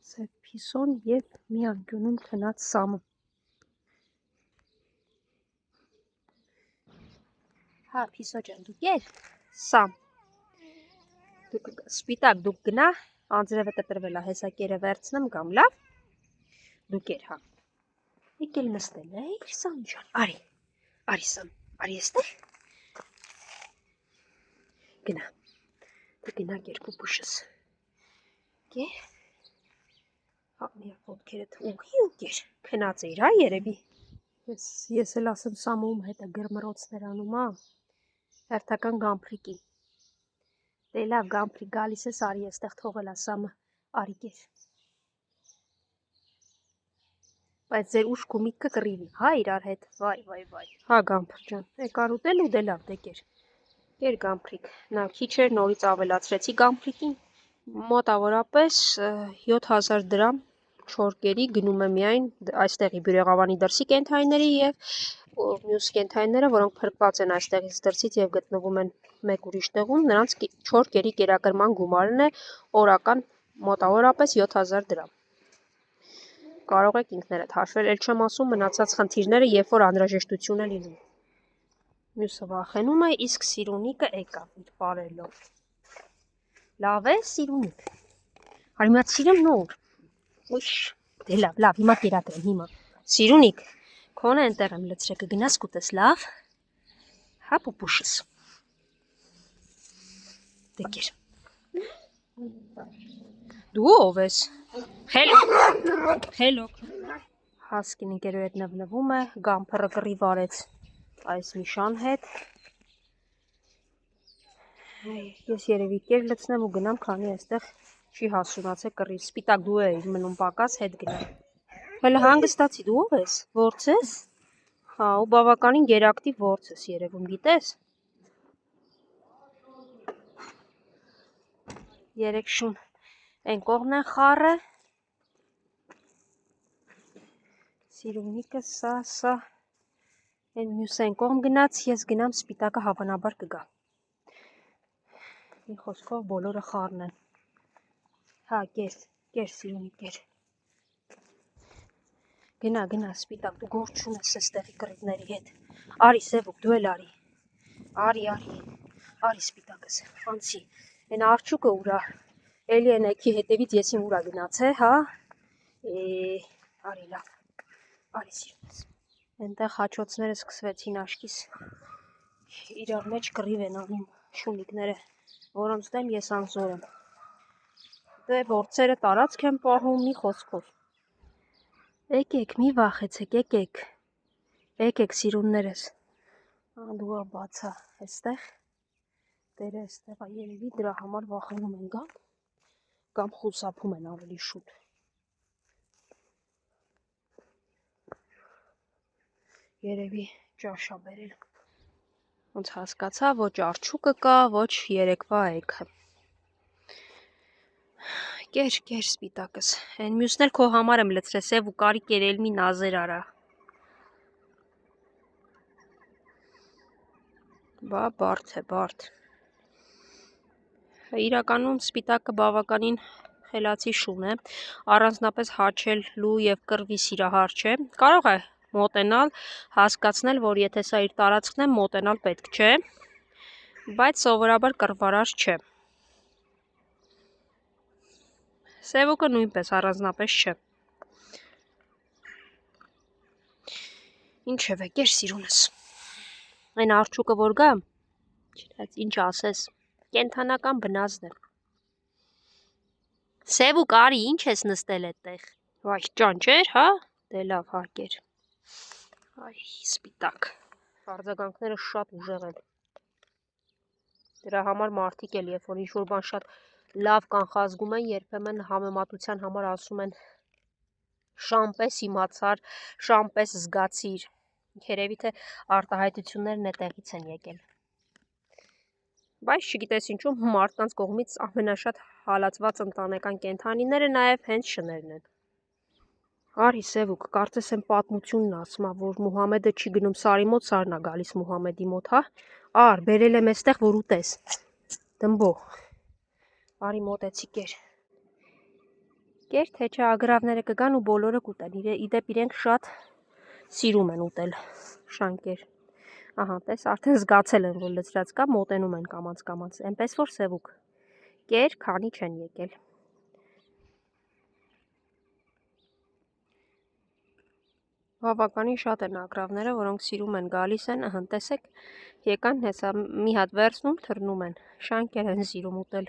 Սև փիսոն և մի անկյունում քնած սամը։ Հա, փիսո ջան, դու կեր, սամ։ Սպիտակ դուք գնա, անձրևը տրվել է, հեսա կերը վերցնեմ կամ լավ։ Դու կեր, հա։ Եկել նստել է, սամ ջան, արի սամ, արի եստեղ։ Գնա, դու գնա կեր պուպուշս։ Կեր։ Հա, միակ ոտքերդ ուղի ու կեր, քնած էիր, հա, երևի։ Ես էլ ասեմ սամում հետը գրմրոցներ անում, հա, հերթական գամպրիկի։ Դե լավ գամպրիկ գալիս ես, արի եստեղ թողել ասամը, արի կեր։ Բայց ձեր ուշք ու միտքը կռիվի, հա, իրար հետ, վայ, հա, գամպր ջան, եկար ուտել ու դե լավ, դե կեր։ Կեր գամպրիկ, նա քիչ էր նորից ավելացրեցի գամպրիկին, մոտավորապես 7000 դրամ 4 կերի գնում է միայն այստեղի բյուրեղավանի դրսի կենթայիների և մյուս կենթայիները, որոնք փրկված են այստեղից դրսից և գտնվում են մեկ ուրիշ տեղում, նրանց 4 կերի կերակրման գումարն է օրական մոտավորապես 7000 դրամ։ Կարող եք ինքներդ հաշվել, էլ չեմ ասում մնացած խնդիրները, երբ որ անհրաժեշտություն է լինում։ Մյուսը վախենում է, իսկ սիրունիկը եկավ իր պարելով։ Լավ է, սիրունիկ։ Արի մի հատ սիրեմ նոր։ Ուշ, դե լավ, հիմա կերակրեմ, հիմա։ Սիրունիկ, քոնը ընտեղ եմ լցրել, կգնաս կուտես, լավ։ Հա, պուպուշս։ Դե կեր։ Դու ով ես։ Խելոք։ Հասկին ընկերու հետ նվնվում է, գամպրը կռիվ արեց այս միշան հետ։ Ես երևի կեր լցնեմ ու գնամ, քանի այստեղ չի հասունացել կռիվ, սպիտակ դու էիր մնում պակաս հետ գնամ։ Հələ հանգստացի, դու ով ես, ворց ես։ Հա, ու բավականին գերակտիվ ворց ես երևում, գիտես։ 3 շուն են կողմն են խառը։ Սիրունիկը սա, են մյուս են կողմ գնաց, ես գնամ սպիտակը հավանաբար կգա։ Մի խոսքով բոլորը խառն են։ Հա, կեր սիրունիկ կեր։ Գնա, սպիտակ, դու գործ չունես այստեղի կռիվների հետ։ Արի, սևուկ, դու էլ արի։ Արի սպիտակս, անցի։ Են արջուկը ուրա, էլի են էքի հետևից եսիմ ուրա գնաց է, հա։ Արի լավ, արի սիրունես։ Ենտեղ հաչոցները սկսվեցին աշկիս, իրար մեջ կռիվ են անում շունիկները, որոնց դեմ ես անզոր եմ։ Դե ворցերը տարածք են պահում մի խոսքով։ Եկեք, մի վախեցեք, եկեք սիրուններս։ Դուա բացա, էստեղ, դերը էստեղ, երևի դրա համար վախենում են կամ խուսափում են ավելի շուտ։ Երևի ճաշա բերել։ Ոնց հասկացա, ոչ արջուկը կա, ոչ երեկվա էգը։ Կեր սպիտակս, են մյուսն էլ քո համար եմ լցրել, սև ու կարի կերել մի նազեր արա։ Բա բարդ է, բարդ։ Իրականում սպիտակը բավականին խելացի շուն է, առանձնապես հաչելու և կռվի սիրահար չէ, կարող է մոտենալ, հասկացնել, որ եթե սա իր տարածքն է, մոտենալ պետք չէ, բայց սովորաբար կռվարար չէ։ Սևուկը նույնպես առանձնապես չէ։ Ինչևէ, կեր սիրունս։ Այն արջուկը որ գա, չնայած ինչ ասես, կենթանական բնազդ է։ Սևուկ արի, ինչ ես նստել այդտեղ։ Վայ, ճանճեր, հա։ Դե լավ, հա, կեր։ Այ, սպիտակ։ Արձագանքները շատ ուժեղ են։ Դրա համար մարդիկ էլ, երբ որ ինչ-որ բան շատ լավ կանխազգում են, երբեմն համեմատության համար ասում են շամպես իմացար, շամպես զգացիր։ Երևի թե արտահայտություններն այդտեղից են եկել։ Բայց չգիտես ինչու մարդկանց կողմից ամենաշատ հալածված ընտանեկան կենդանիները նաև հենց շներն են։ Արի սևուկ, կարծես եմ պատմությունն ասում, որ Մուհամեդը չի գնում Սարի մոտ, Սարն է գալիս Մուհամեդի մոտ, հա։ Ար, բերել եմ այստեղ, որ ուտես։ Դմբո։ Արի մոտեցի կեր։ Կեր թե չէ ագրավները կգան ու բոլորը կուտեն, իդեպ իրենք շատ սիրում են ուտել շանկեր, ահա տես արդեն զգացել են, որ լցրած կա, մոտենում են կամաց, այնպես որ սևուկ, կեր, քանի չեն եկել։ Բավականին շատ են ագրավները, որոնք սիրում են գալիս են, ըհը տեսեք, եկան հեսա մի հատ վերցնում, թռնում են, շանկեր են սիրում ուտել։